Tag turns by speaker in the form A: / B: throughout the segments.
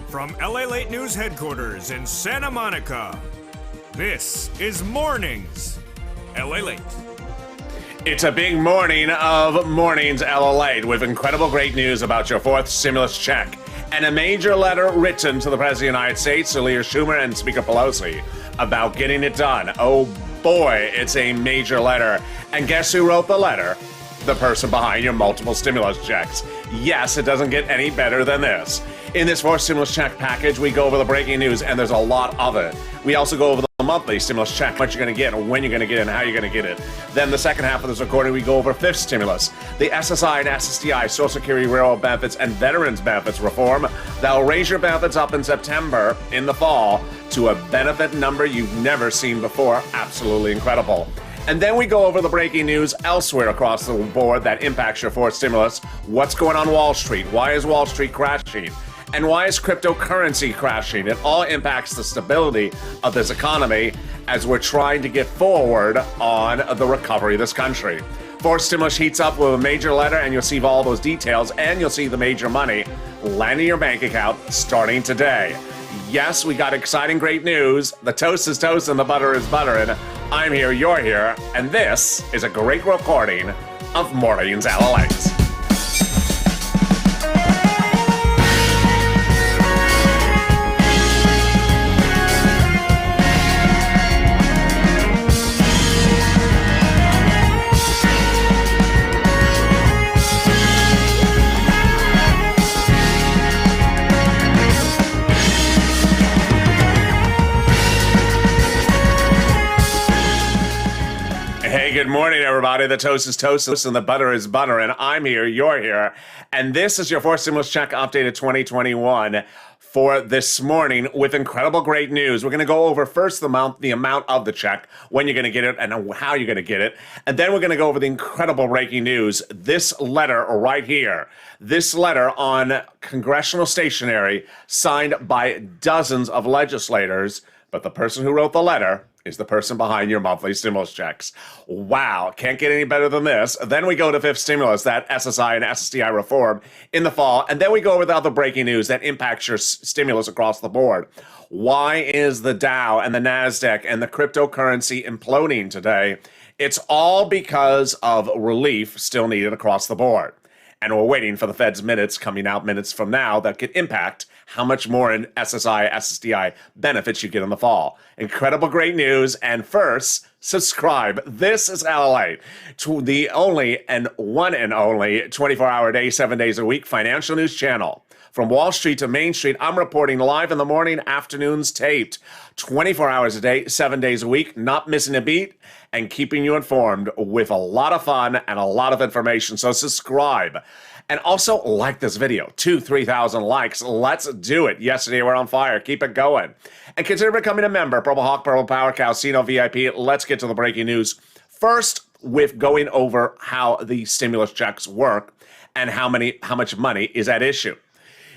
A: From LALATE News headquarters in Santa Monica, this is Mornings LALATE.
B: It's a big morning of Mornings LALATE with incredible great news about your fourth stimulus check and a major letter written to the President of the United States, to Leader Schumer and Speaker Pelosi, about getting it done. Oh boy, it's a major letter. And guess who wrote the letter? The person behind your multiple stimulus checks. Yes, it doesn't get any better than this. In this fourth stimulus check package, we go over the breaking news, and there's a lot of it. We also go over the monthly stimulus check, what you're going to get, when you're going to get it, and how you're going to get it. Then the second half of this recording, we go over fifth stimulus, the SSI and SSDI, Social Security Railroad benefits, and veterans benefits reform that will raise your benefits up in September, in the fall, to a benefit number you've never seen before. Absolutely incredible. And then we go over the breaking news elsewhere across the board that impacts your fourth stimulus. What's going on Wall Street? Why is Wall Street crashing? And why is cryptocurrency crashing? It all impacts the stability of this economy as we're trying to get forward on the recovery of this country. Fourth stimulus heats up with a major letter, and you'll see all those details, and you'll see the major money landing in your bank account starting today. Yes, we got exciting, great news. The toast is toast and the butter is buttering. I'm here, you're here, and this is a great recording of Mornings LALATE. Hey, good morning, everybody. The toast is toast and the butter is butter, and I'm here, you're here, and this is your fourth stimulus check updated 2021 for this morning with incredible great news. We're going to go over first the amount of the check, when you're going to get it, and how you're going to get it, and then we're going to go over the incredible breaking news. This letter right here, this letter on congressional stationery signed by dozens of legislators, but the person who wrote the letter is the person behind your monthly stimulus checks. Wow, can't get any better than this. Then we go to fifth stimulus, that SSI and SSDI reform in the fall, and then we go over the other breaking news that impacts your stimulus across the board. Why is the Dow and the NASDAQ and the cryptocurrency imploding today? It's all because of relief still needed across the board. And we're waiting for the Fed's minutes coming out minutes from now that could impact how much more in SSI, SSDI benefits you get in the fall. Incredible great news. And first, subscribe. This is LALATE, to the only and one and only 24-hour day, 7 days a week financial news channel. From Wall Street to Main Street, I'm reporting live in the morning, afternoons taped, 24 hours a day, 7 days a week, not missing a beat, and keeping you informed with a lot of fun and a lot of information. So subscribe. And also like this video. 3,000 likes. Let's do it. Yesterday we're on fire. Keep it going. And consider becoming a member. Purple Hawk, Purple Power, Calcino VIP. Let's get to the breaking news. First, with going over how the stimulus checks work and how much money is at issue.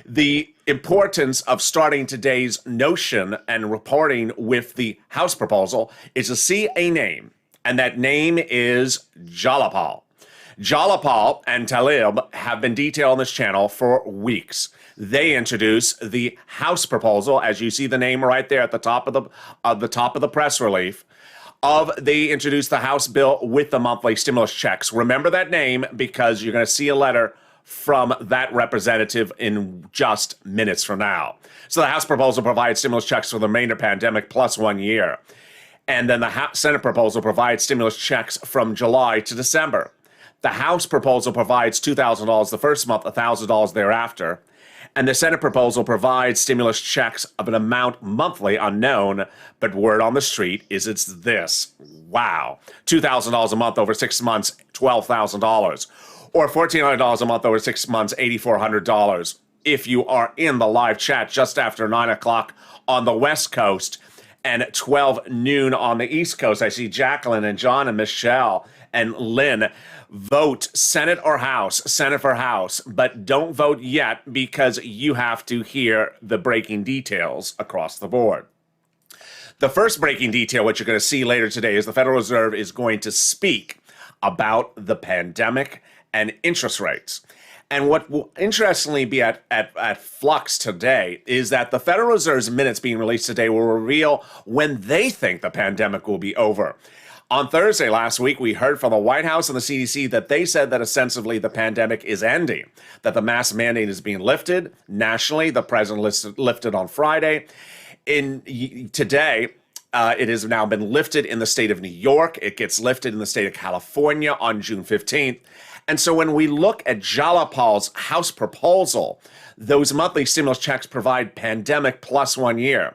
B: The importance of starting today's notion and reporting with the House proposal is to see a name, and that name is Jalapal. Jalapal and Talib have been detailed on this channel for weeks. They introduced the House proposal, as you see the name right there at the top of the press relief. They introduced the House bill with the monthly stimulus checks. Remember that name because you're going to see a letter from that representative in just minutes from now. So the House proposal provides stimulus checks for the remainder pandemic plus 1 year. And then the Senate proposal provides stimulus checks from July to December. The House proposal provides $2,000 the first month, $1,000 thereafter. And the Senate proposal provides stimulus checks of an amount monthly unknown, but word on the street is it's this. Wow. $2,000 a month over 6 months, $12,000. Or $1,400 a month over 6 months, $8,400. If you are in the live chat just after 9 o'clock on the West Coast and 12 noon on the East Coast, I see Jacqueline and John and Michelle and Lynn. Vote Senate or House, Senate for House, but don't vote yet because you have to hear the breaking details across the board. The first breaking detail, which you're going to see later today, is the Federal Reserve is going to speak about the pandemic and interest rates. And what will interestingly be at flux today is that the Federal Reserve's minutes being released today will reveal when they think the pandemic will be over. On Thursday last week, we heard from the White House and the CDC that they said that ostensibly the pandemic is ending, that the mask mandate is being lifted nationally. The president lifted on Friday. Today, it has now been lifted in the state of New York. It gets lifted in the state of California on June 15th. And so when we look at Jalapal's House proposal, those monthly stimulus checks provide pandemic plus 1 year.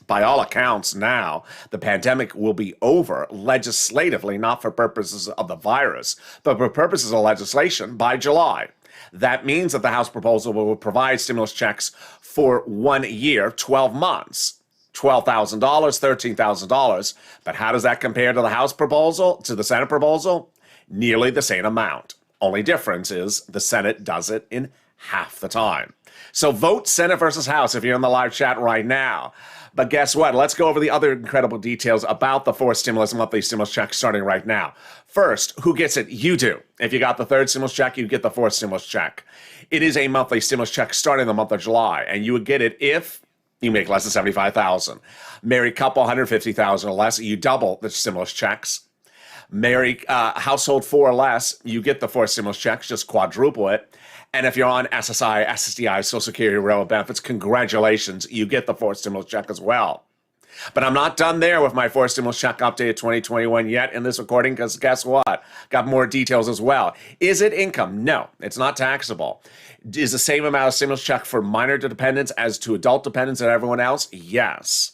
B: By all accounts now, the pandemic will be over legislatively, not for purposes of the virus, but for purposes of legislation by July. That means that the House proposal will provide stimulus checks for 1 year, 12 months. $12,000, $13,000. But how does that compare to the House proposal, to the Senate proposal? Nearly the same amount. Only difference is the Senate does it in half the time. So vote Senate versus House if you're in the live chat right now. But guess what? Let's go over the other incredible details about the fourth monthly stimulus check starting right now. First, who gets it? You do. If you got the third stimulus check, you get the fourth stimulus check. It is a monthly stimulus check starting the month of July, and you would get it if you make less than $75,000. Married couple, $150,000 or less, you double the stimulus checks. Married household 4 or less, you get the 4 stimulus checks, just quadruple it. And if you're on SSI, SSDI, Social Security, Railroad benefits, congratulations, you get the 4th stimulus check as well. But I'm not done there with my 4th stimulus check update 2021 yet in this recording, because guess what? Got more details as well. Is it income? No, it's not taxable. Is the same amount of stimulus check for minor dependents as to adult dependents and everyone else? Yes.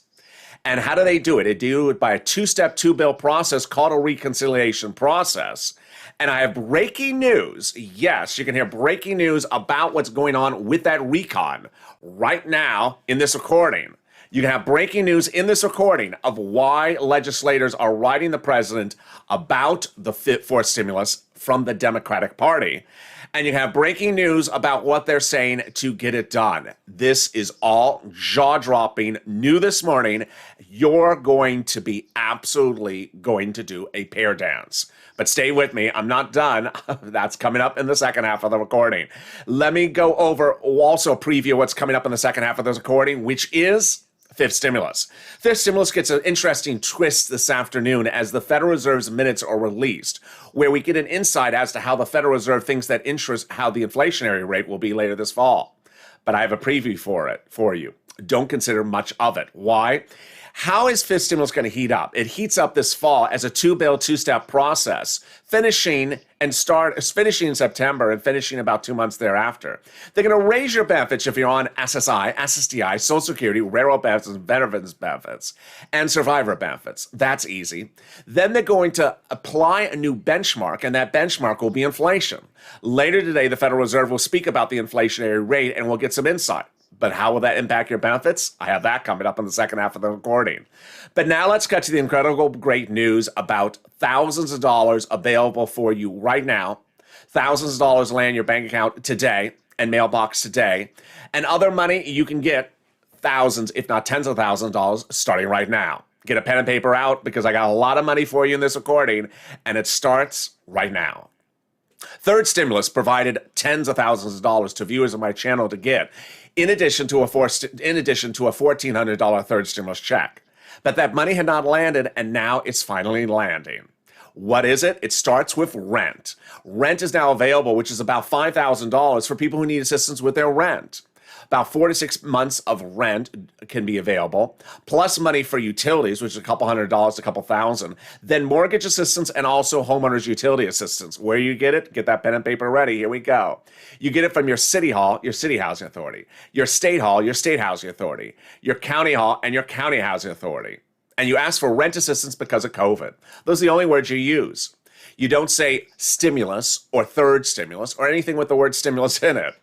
B: And how do they do it? They do it by a 2-step, 2-bill process called a reconciliation process. And I have breaking news. Yes, you can hear breaking news about what's going on with that recon right now in this recording. You can have breaking news in this recording of why legislators are writing the president about the fourth stimulus from the Democratic Party. And you have breaking news about what they're saying to get it done. This is all jaw-dropping, new this morning. You're going to be absolutely going to do a pair dance. But stay with me. I'm not done. That's coming up in the second half of the recording. Let me go over, also preview what's coming up in the second half of this recording, which is fifth stimulus. Fifth stimulus gets an interesting twist this afternoon as the Federal Reserve's minutes are released, where we get an insight as to how the Federal Reserve thinks that how the inflationary rate will be later this fall. But I have a preview for you. Don't consider much of it. Why? How is fifth stimulus going to heat up? It heats up this fall as a 2-bill, 2-step process, finishing in September and finishing about 2 months thereafter. They're going to raise your benefits if you're on SSI, SSDI, Social Security, Railroad benefits, Veterans benefits, and Survivor benefits. That's easy. Then they're going to apply a new benchmark, and that benchmark will be inflation. Later today, the Federal Reserve will speak about the inflationary rate, and we'll get some insight. But how will that impact your benefits? I have that coming up in the second half of the recording. But now let's get to the incredible great news about thousands of dollars available for you right now. Thousands of dollars land in your bank account today and mailbox today. And other money you can get thousands, if not tens of thousands of dollars starting right now. Get a pen and paper out because I got a lot of money for you in this recording, and it starts right now. Third stimulus provided tens of thousands of dollars to viewers of my channel to get, in addition to a $1,400 third stimulus check. But that money had not landed, and now it's finally landing. What is it? It starts with rent. Rent is now available, which is about $5,000 for people who need assistance with their rent. About 4 to 6 months of rent can be available, plus money for utilities, which is a couple $100, a couple thousand. Then mortgage assistance and also homeowners utility assistance. Where you get it? Get that pen and paper ready. Here we go. You get it from your city hall, your city housing authority, your state hall, your state housing authority, your county hall, and your county housing authority. And you ask for rent assistance because of COVID. Those are the only words you use. You don't say stimulus or third stimulus or anything with the word stimulus in it.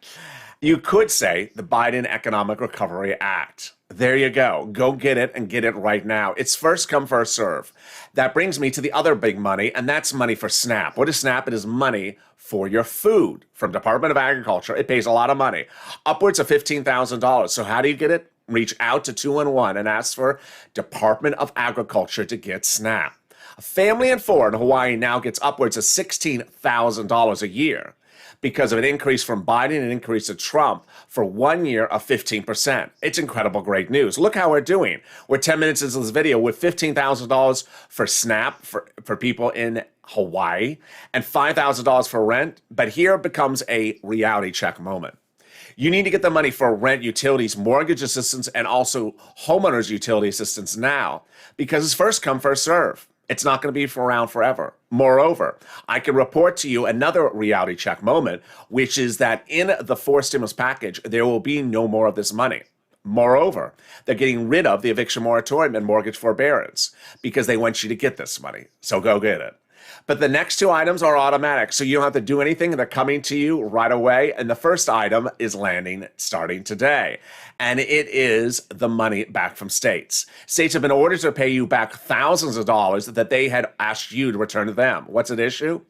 B: You could say the Biden Economic Recovery Act. There you go. Go get it and get it right now. It's first come, first serve. That brings me to the other big money, and that's money for SNAP. What is SNAP? It is money for your food from Department of Agriculture. It pays a lot of money, upwards of $15,000. So how do you get it? Reach out to 211 and ask for Department of Agriculture to get SNAP. A family of four in Hawaii now gets upwards of $16,000 a year because of an increase from Biden and an increase of Trump for 1 year of 15%. It's incredible, great news. Look how we're doing. We're 10 minutes into this video with $15,000 for SNAP for people in Hawaii and $5,000 for rent. But here becomes a reality check moment. You need to get the money for rent, utilities, mortgage assistance, and also homeowners utility assistance now because it's first come, first serve. It's not going to be around forever. Moreover, I can report to you another reality check moment, which is that in the fourth stimulus package, there will be no more of this money. Moreover, they're getting rid of the eviction moratorium and mortgage forbearance because they want you to get this money. So go get it. But the next two items are automatic, so you don't have to do anything. They're coming to you right away. And the first item is landing starting today. And it is the money back from states. States have been ordered to pay you back thousands of dollars that they had asked you to return to them. What's at issue?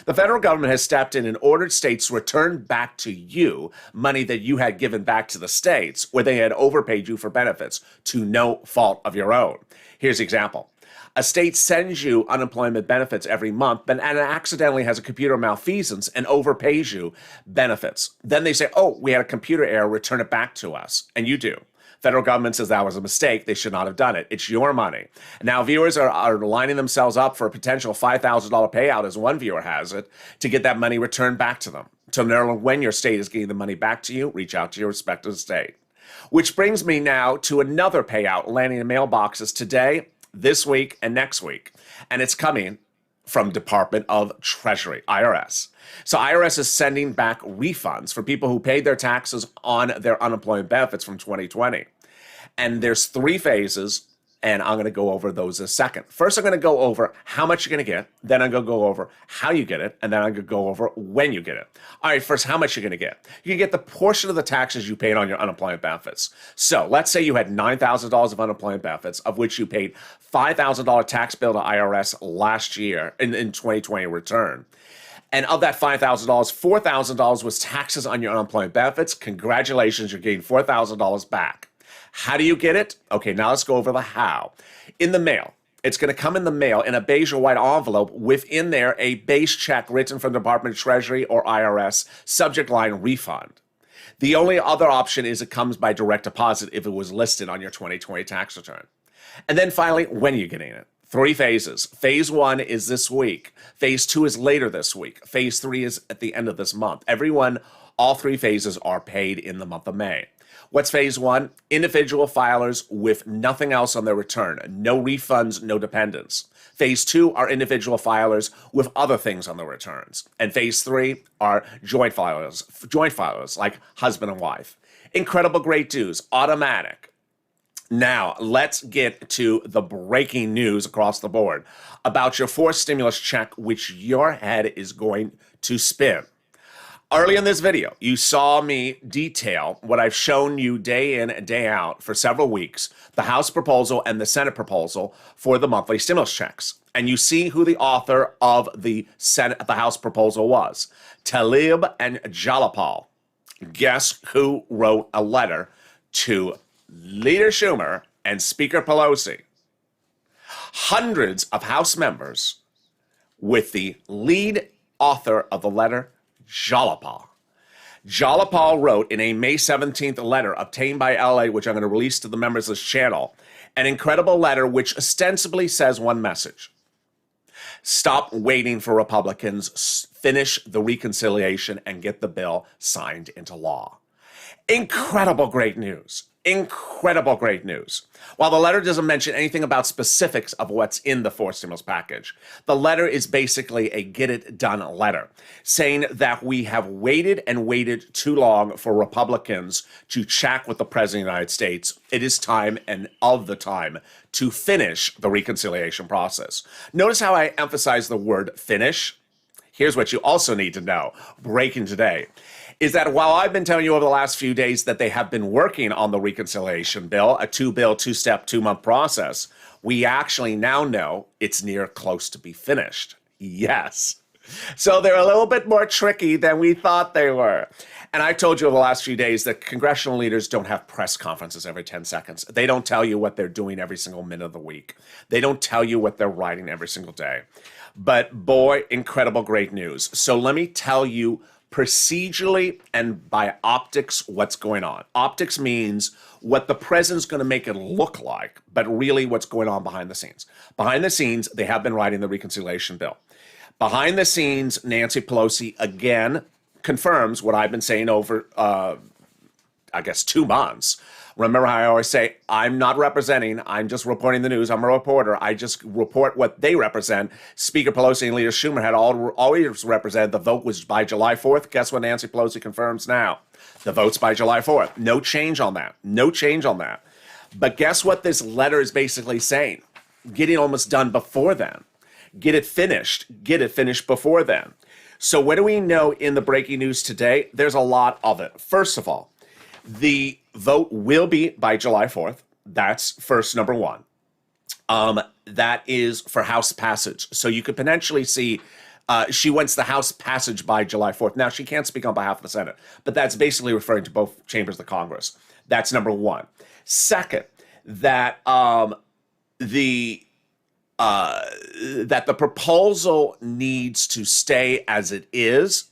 B: The federal government has stepped in and ordered states to return back to you money that you had given back to the states where they had overpaid you for benefits to no fault of your own. Here's the example. A state sends you unemployment benefits every month, and accidentally has a computer malfeasance and overpays you benefits. Then they say, oh, we had a computer error, return it back to us. And you do. Federal government says that was a mistake. They should not have done it. It's your money. Now, viewers are lining themselves up for a potential $5,000 payout, as one viewer has it, to get that money returned back to them. To know when your state is getting the money back to you, reach out to your respective state. Which brings me now to another payout landing in mailboxes today, this week, and next week. And it's coming from Department of Treasury, IRS. So IRS is sending back refunds for people who paid their taxes on their unemployment benefits from 2020. And there's three phases, and I'm going to go over those in a second. First, I'm going to go over how much you're going to get. Then I'm going to go over how you get it. And then I'm going to go over when you get it. All right, first, how much you're going to get. You can get the portion of the taxes you paid on your unemployment benefits. So let's say you had $9,000 of unemployment benefits, of which you paid $5,000 tax bill to IRS last year in 2020 return. And of that $5,000, $4,000 was taxes on your unemployment benefits. Congratulations, you're getting $4,000 back. How do you get it? Okay, now let's go over the how. In the mail. It's going to come in the mail in a beige or white envelope, within there a base check written from the Department of Treasury or IRS, subject line refund. The only other option is it comes by direct deposit if it was listed on your 2020 tax return. And then finally, when are you getting it? Three phases. Phase one is this week. Phase two is later this week. Phase three is at the end of this month. All three phases are paid in the month of May. What's phase one? Individual filers with nothing else on their return. No refunds, no dependents. Phase two are individual filers with other things on their returns. And phase three are joint filers like husband and wife. Incredible great news, automatic. Now, let's get to the breaking news across the board about your fourth stimulus check, which your head is going to spin. Early in this video, you saw me detail what I've shown you day in and day out for several weeks, the House proposal and the Senate proposal for the monthly stimulus checks. And you see who the author of the House proposal was, Tlaib and Jalapal. Guess who wrote a letter to Leader Schumer and Speaker Pelosi? Hundreds of House members, with the lead author of the letter, Jalapal. Jalapal wrote in a May 17th letter obtained by LA, which I'm going to release to the members of this channel, an incredible letter which ostensibly says one message. Stop waiting for Republicans. Finish the reconciliation and get the bill signed into law. Incredible great news. Incredible great news. While the letter doesn't mention anything about specifics of what's in the fourth stimulus package, the letter is basically a get it done letter, saying that we have waited and waited too long for Republicans to check with the President of the United States. It is time and of the time to finish the reconciliation process. Notice how I emphasize the word finish. Here's what you also need to know, breaking today, is that while I've been telling you over the last few days that they have been working on the reconciliation bill, a two-step, 2-month process, we actually now know it's near close to be finished. Yes. So they're a little bit more tricky than we thought they were. And I've told you over the last few days that congressional leaders don't have press conferences every 10 seconds. They don't tell you what they're doing every single minute of the week. They don't tell you what they're writing every single day. But boy, incredible great news. So let me tell you procedurally and by optics what's going on. Optics means what the president's going to make it look like, but really what's going on behind the scenes. Behind the scenes, they have been writing the reconciliation bill. Behind the scenes, Nancy Pelosi again confirms what I've been saying over, 2 months. Remember how I always say, I'm not representing, I'm just reporting the news. I'm a reporter. I just report what they represent. Speaker Pelosi and Leader Schumer had always represented the vote was by July 4th. Guess what Nancy Pelosi confirms now? The vote's by July 4th. No change on that. No change on that. But guess what this letter is basically saying? Getting almost done before then. Get it finished. Get it finished before then. So what do we know in the breaking news today? There's a lot of it. First of all, the vote will be by July 4th. That's first, number one. That is for House passage. So you could potentially see she wants the House passage by July 4th. Now, she can't speak on behalf of the Senate, but that's basically referring to both chambers of the Congress. That's number one. Second, that the proposal needs to stay as it is.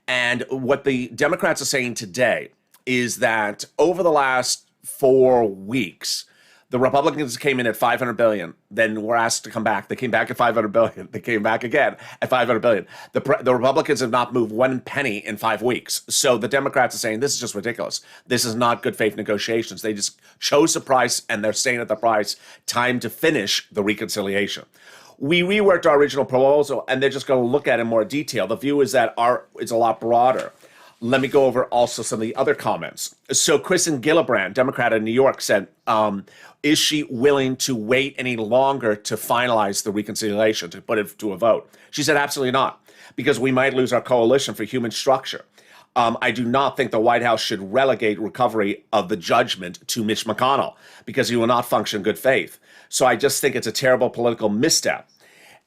B: And what the Democrats are saying today is that over the last 4 weeks, the Republicans came in at $500 billion, then were asked to come back. They came back at $500 billion. They came back again at $500 billion. The Republicans have not moved one penny in 5 weeks. So the Democrats are saying this is just ridiculous. This is not good faith negotiations. They just chose the price and they're staying at the price. Time to finish the reconciliation. We reworked our original proposal and they're just going to look at it in more detail. The view is that it's a lot broader. Let me go over also some of the other comments. So Kristen Gillibrand, Democrat in New York, said, is she willing to wait any longer to finalize the reconciliation, to put it to a vote? She said, absolutely not, because we might lose our coalition for human structure. I do not think the White House should relegate recovery of the judgment to Mitch McConnell, because he will not function in good faith. So I just think it's a terrible political misstep.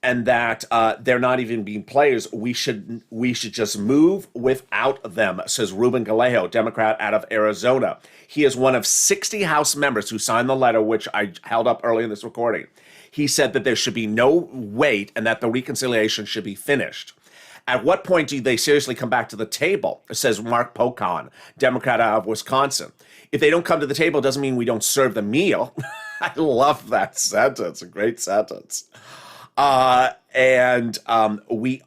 B: And that they're not even being players. We should just move without them, says Ruben Gallego, Democrat out of Arizona. He is one of 60 House members who signed the letter, which I held up early in this recording. He said that there should be no wait and that the reconciliation should be finished. At what point do they seriously come back to the table, says Mark Pocon, Democrat out of Wisconsin. If they don't come to the table, it doesn't mean we don't serve the meal. I love that sentence, a great sentence. We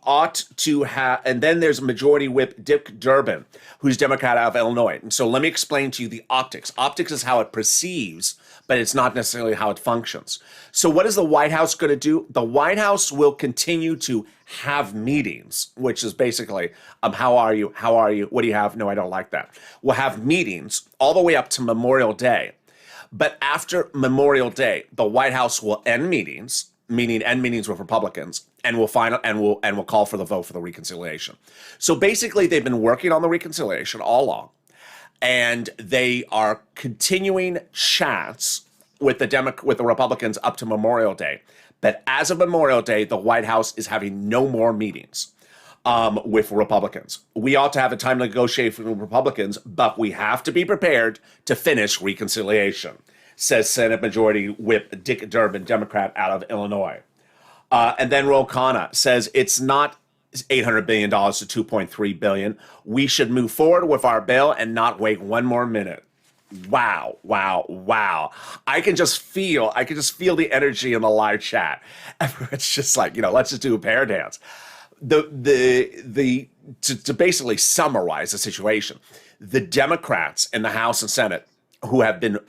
B: ought to have, and then there's Majority Whip Dick Durbin, who's Democrat out of Illinois. And so let me explain to you the optics. Optics is how it perceives, but it's not necessarily how it functions. So what is the White House going to do? The White House will continue to have meetings, which is basically, how are you? How are you? What do you have? No, I don't like that. We'll have meetings all the way up to Memorial Day. But after Memorial Day, the White House will end meetings, meetings with Republicans, and we'll call for the vote for the reconciliation. So basically, they've been working on the reconciliation all along, and they are continuing chats with the Republicans up to Memorial Day. But as of Memorial Day, the White House is having no more meetings with Republicans. We ought to have a time to negotiate with Republicans, but we have to be prepared to finish reconciliation, says Senate Majority Whip Dick Durbin, Democrat out of Illinois. And then Ro Khanna says it's not $800 billion to $2.3 billion. We should move forward with our bill and not wait one more minute. Wow, wow, wow. I can just feel the energy in the live chat. It's just like, let's just do a pair dance. To basically summarize the situation, the Democrats in the House and Senate who have been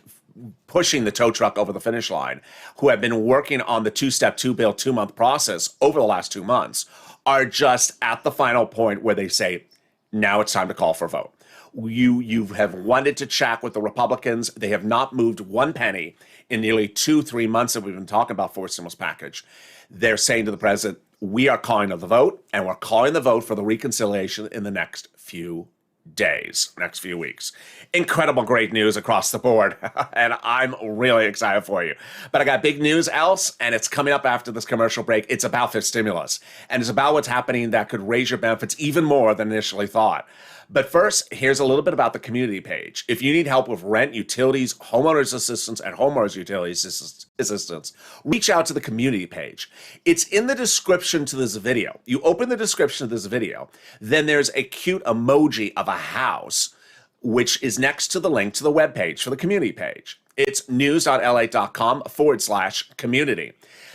B: pushing the tow truck over the finish line, who have been working on the two-step, two-bill, 2-month process over the last 2 months, are just at the final point where they say, now it's time to call for a vote. You have wanted to chat with the Republicans. They have not moved one penny in nearly 2-3 months that we've been talking about for a stimulus package. They're saying to the president, we are calling the vote, and we're calling the vote for the reconciliation in the next few days, next few weeks. Incredible great news across the board, and I'm really excited for you. But I got big news else, and it's coming up after this commercial break. It's about fifth stimulus, and it's about what's happening that could raise your benefits even more than initially thought. But first, here's a little bit about the community page. If you need help with rent, utilities, homeowners assistance, and homeowners utilities assistance, reach out to the community page. It's in the description to this video. You open the description of this video, then there's a cute emoji of a house, which is next to the link to the webpage for the community page. It's news.lalate.com/community.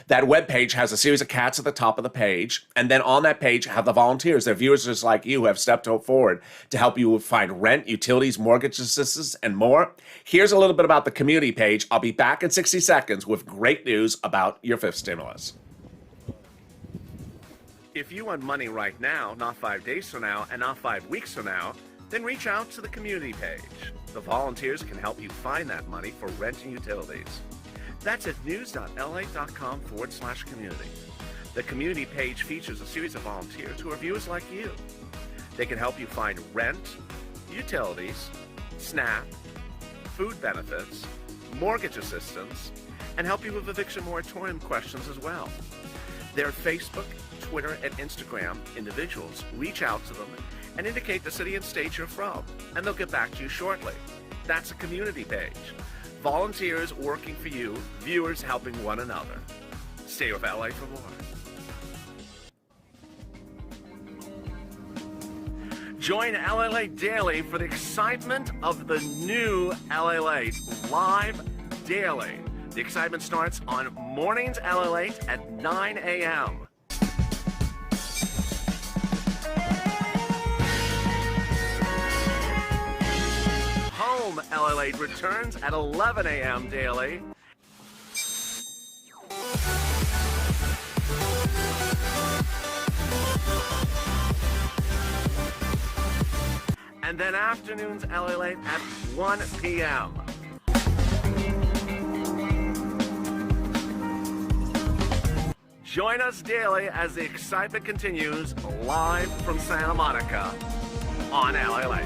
B: That webpage has a series of cats at the top of the page, and then on that page have the volunteers. They're viewers just like you who have stepped forward to help you find rent, utilities, mortgage assistance, and more. Here's a little bit about the community page. I'll be back in 60 seconds with great news about your fifth stimulus. If you want money right now, not 5 days from now, and not 5 weeks from now, then reach out to the community page. The volunteers can help you find that money for rent and utilities. That's at news.lalate.com/community. The community page features a series of volunteers who are viewers like you. They can help you find rent, utilities, SNAP, food benefits, mortgage assistance, and help you with eviction moratorium questions as well. Their Facebook, Twitter, and Instagram individuals reach out to them and indicate the city and state you're from, and they'll get back to you shortly. That's a community page. Volunteers working for you, viewers helping one another. Stay with LA for more. Join LALATE Daily for the excitement of the new LALATE live daily. The excitement starts on Mornings LALATE at 9 a.m. Home LALATE returns at 11 a.m. daily. And then afternoons LALATE at 1 p.m. Join us daily as the excitement continues live from Santa Monica on LALATE.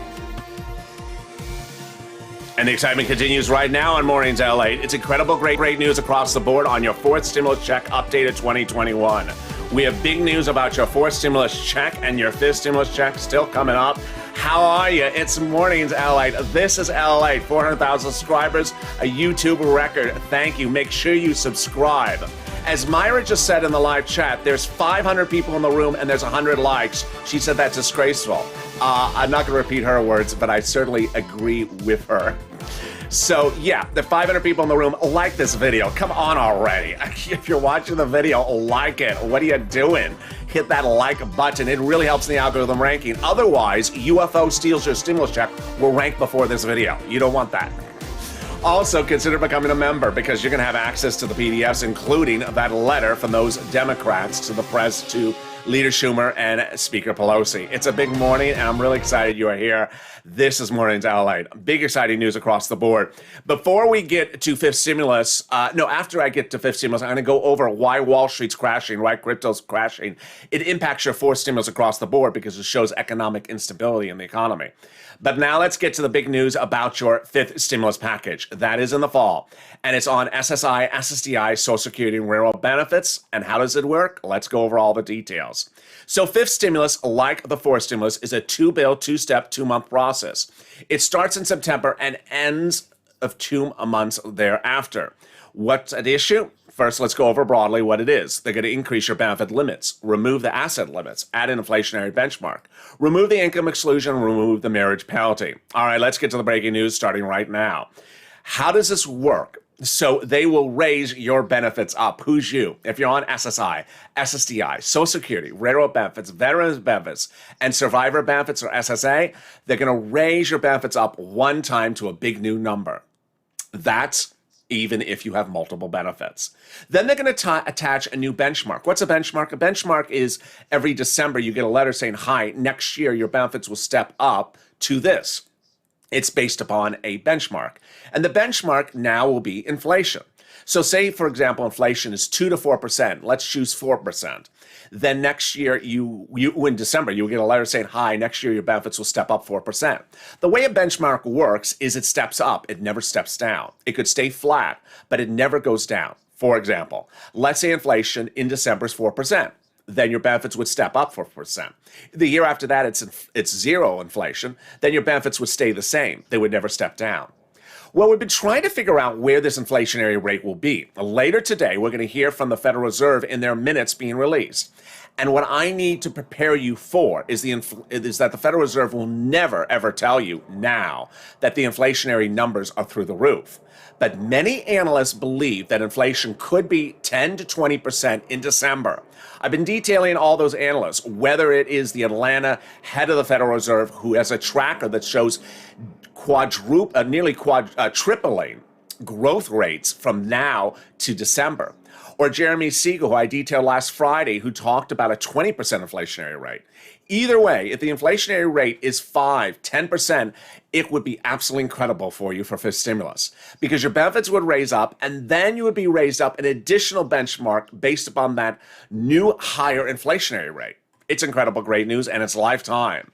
B: And the excitement continues right now on Mornings LALATE. It's incredible, great news across the board on your fourth stimulus check updated 2021. We have big news about your fourth stimulus check and your fifth stimulus check still coming up. How are you? It's Mornings LALATE. This is LALATE, 400,000 subscribers, a YouTube record. Thank you. Make sure you subscribe. As Myra just said in the live chat, there's 500 people in the room and there's 100 likes. She said that's disgraceful. I'm not going to repeat her words, but I certainly agree with her. So yeah, the 500 people in the room, like this video. Come on already. If you're watching the video, like it. What are you doing? Hit that like button. It really helps in the algorithm ranking. Otherwise, UFO steals your stimulus check will rank before this video. You don't want that. Also, consider becoming a member because you're going to have access to the PDFs, including that letter from those Democrats to the press, to Leader Schumer and Speaker Pelosi. It's a big morning, and I'm really excited you are here. This is Mornings LALATE. Big exciting news across the board. Before we get to fifth stimulus, after I get to fifth stimulus, I'm going to go over why Wall Street's crashing, why crypto's crashing. It impacts your fourth stimulus across the board because it shows economic instability in the economy. But now let's get to the big news about your fifth stimulus package. That is in the fall. And it's on SSI, SSDI, Social Security, and Railroad benefits. And how does it work? Let's go over all the details. So fifth stimulus, like the fourth stimulus, is a two-bill, two-step, two-month process. It starts in September and ends of 2 months thereafter. What's at issue? First, let's go over broadly what it is. They're going to increase your benefit limits, remove the asset limits, add an inflationary benchmark, remove the income exclusion, remove the marriage penalty. All right, let's get to the breaking news starting right now. How does this work? So they will raise your benefits up. Who's you? If you're on SSI, SSDI, Social Security, Railroad benefits, Veterans benefits, and Survivor benefits or SSA, they're going to raise your benefits up one time to a big new number. That's even if you have multiple benefits. Then they're going to attach a new benchmark. What's a benchmark? A benchmark is every December you get a letter saying, hi, next year your benefits will step up to this. It's based upon a benchmark. And the benchmark now will be inflation. So say, for example, inflation is 2 to 4%. Let's choose 4%. Then next year, you in December, you'll get a letter saying, hi, next year your benefits will step up 4%. The way a benchmark works is it steps up. It never steps down. It could stay flat, but it never goes down. For example, let's say inflation in December is 4%. Then your benefits would step up 4%. The year after that, it's zero inflation. Then your benefits would stay the same. They would never step down. Well, we've been trying to figure out where this inflationary rate will be. Later today, we're going to hear from the Federal Reserve in their minutes being released. And what I need to prepare you for is that the Federal Reserve will never, ever tell you now that the inflationary numbers are through the roof. But many analysts believe that inflation could be 10 to 20% in December. I've been detailing all those analysts, whether it is the Atlanta head of the Federal Reserve, who has a tracker that shows tripling growth rates from now to December, or Jeremy Siegel, who I detailed last Friday, who talked about a 20% inflationary rate. Either way, if the inflationary rate is 5, 10%, it would be absolutely incredible for you for fifth stimulus, because your benefits would raise up, and then you would be raised up an additional benchmark based upon that new higher inflationary rate. It's incredible, great news, and it's lifetime.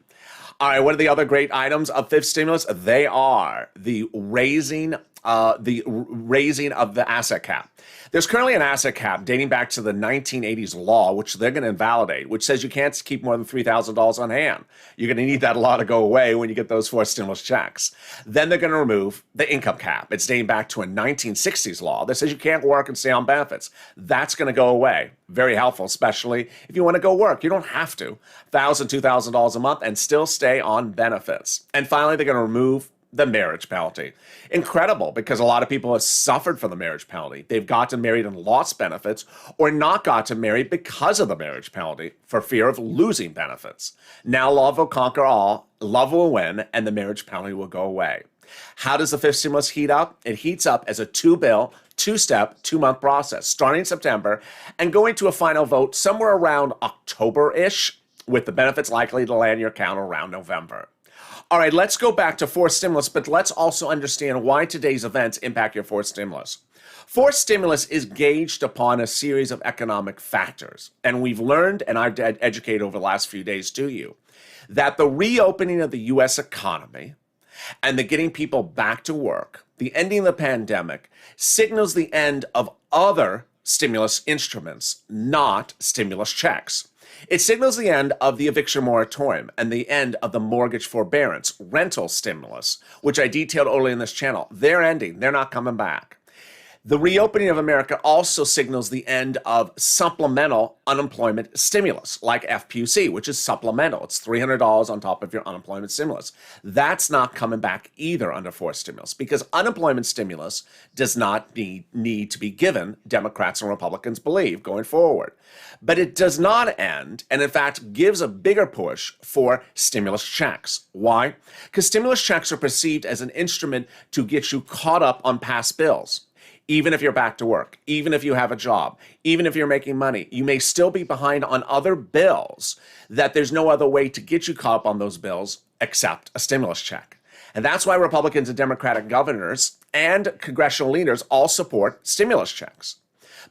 B: All right, what are the other great items of fifth stimulus? They are the raising of the asset cap. There's currently an asset cap dating back to the 1980s law, which they're going to invalidate, which says you can't keep more than $3,000 on hand. You're going to need that law to go away when you get those 4 stimulus checks. Then they're going to remove the income cap. It's dating back to a 1960s law that says you can't work and stay on benefits. That's going to go away. Very helpful, especially if you want to go work. You don't have to. $1,000, $2,000 a month and still stay on benefits. And finally, they're going to remove the marriage penalty. Incredible, because a lot of people have suffered from the marriage penalty. They've gotten married and lost benefits, or not gotten married because of the marriage penalty for fear of losing benefits. Now love will conquer all, love will win, and the marriage penalty will go away. How does the fifth stimulus heat up? It heats up as a 2-bill, 2-step, 2-month process, starting in September and going to a final vote somewhere around October-ish, with the benefits likely to land in your account around November. All right, let's go back to fourth stimulus, but let's also understand why today's events impact your fourth stimulus. Fourth stimulus is gauged upon a series of economic factors. And we've learned, and I've educated over the last few days to you, that the reopening of the U.S. economy and the getting people back to work, the ending of the pandemic, signals the end of other stimulus instruments, not stimulus checks. It signals the end of the eviction moratorium and the end of the mortgage forbearance, rental stimulus, which I detailed earlier in this channel. They're ending. They're not coming back. The reopening of America also signals the end of supplemental unemployment stimulus, like FPUC, which is supplemental. It's $300 on top of your unemployment stimulus. That's not coming back either under fourth stimulus, because unemployment stimulus does not need to be given, Democrats and Republicans believe, going forward. But it does not end, and in fact gives a bigger push for stimulus checks. Why? Because stimulus checks are perceived as an instrument to get you caught up on past bills. Even if you're back to work, even if you have a job, even if you're making money, you may still be behind on other bills that there's no other way to get you caught up on those bills except a stimulus check. And that's why Republicans and Democratic governors and congressional leaders all support stimulus checks.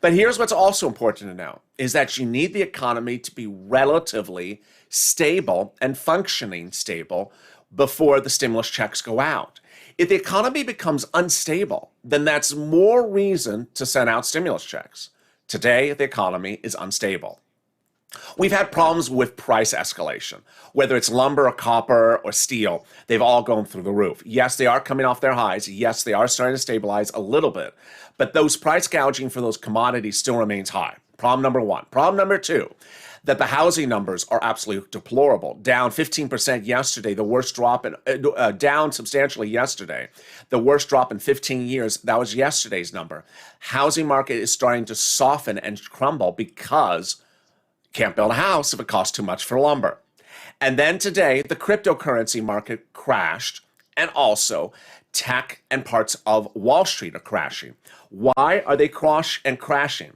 B: But here's what's also important to know, is that you need the economy to be relatively stable and functioning stable before the stimulus checks go out. If the economy becomes unstable, then that's more reason to send out stimulus checks. Today, the economy is unstable. We've had problems with price escalation, whether it's lumber or copper or steel. They've all gone through the roof. Yes, they are coming off their highs. Yes, they are starting to stabilize a little bit. But those price gouging for those commodities still remains high. Problem number one. Problem number two, that the housing numbers are absolutely deplorable. Down 15% yesterday, the worst drop down substantially yesterday. The worst drop in 15 years. That was yesterday's number. Housing market is starting to soften and crumble because can't build a house if it costs too much for lumber. And then today, the cryptocurrency market crashed, and also tech and parts of Wall Street are crashing. Why are they crashing?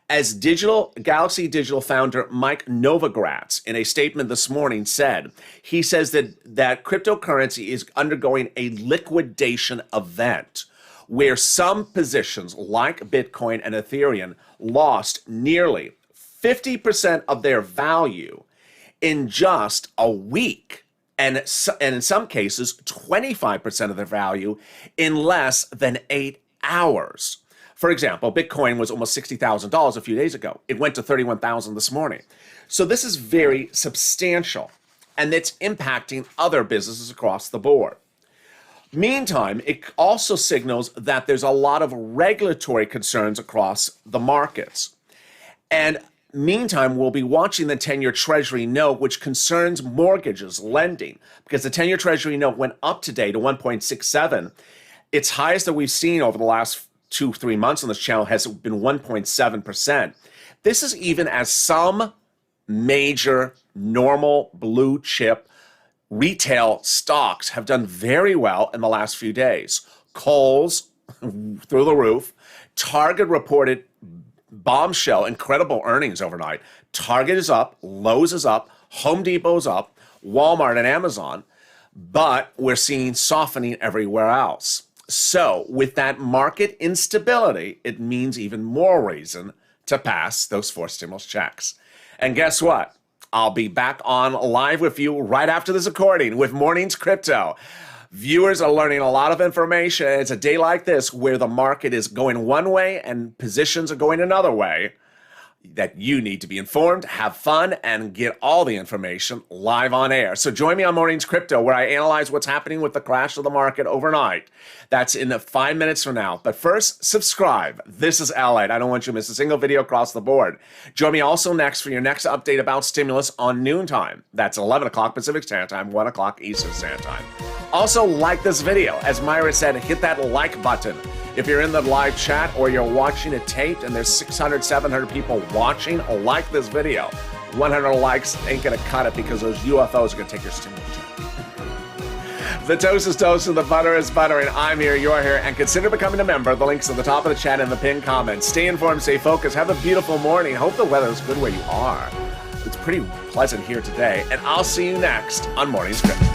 B: As Galaxy Digital founder Mike Novogratz, in a statement this morning, said, he says that cryptocurrency is undergoing a liquidation event, where some positions like Bitcoin and Ethereum lost nearly 50% of their value in just a week, and in some cases 25% of their value in less than 8 hours. For example, Bitcoin was almost $60,000 a few days ago. It went to $31,000 this morning. So this is very substantial, and it's impacting other businesses across the board. Meantime, it also signals that there's a lot of regulatory concerns across the markets. And meantime, we'll be watching the 10-year Treasury note, which concerns mortgages, lending, because the 10-year Treasury note went up today to 1.67. Its highest that we've seen over the last 2-3 months on this channel has been 1.7%. This is even as some major normal blue chip retail stocks have done very well in the last few days. Kohl's through the roof. Target reported bombshell, incredible earnings overnight. Target is up, Lowe's is up, Home Depot's up, Walmart and Amazon, but we're seeing softening everywhere else. So with that market instability, it means even more reason to pass those 4 stimulus checks. And guess what? I'll be back on live with you right after this recording with Mornings Crypto. Viewers are learning a lot of information. It's a day like this where the market is going one way and positions are going another way, that you need to be informed, have fun, and get all the information live on air. So join me on Mornings Crypto, where I analyze what's happening with the crash of the market overnight. That's in 5 minutes from now. But first, subscribe. This is LALATE. I don't want you to miss a single video across the board. Join me also next for your next update about stimulus on noontime. That's 11 o'clock Pacific Standard Time, 1 o'clock Eastern Standard Time. Also, like this video. As Myra said, hit that like button. If you're in the live chat or you're watching it taped and there's 600, 700 people watching, like this video. 100 likes ain't gonna cut it because those UFOs are gonna take your stimulus check. The toast is toast and the butter is butter, and I'm here, you're here, and consider becoming a member. The link's at the top of the chat and the pinned comments. Stay informed, stay focused, have a beautiful morning. Hope the weather's good where you are. It's pretty pleasant here today, and I'll see you next on Mornings Crypto.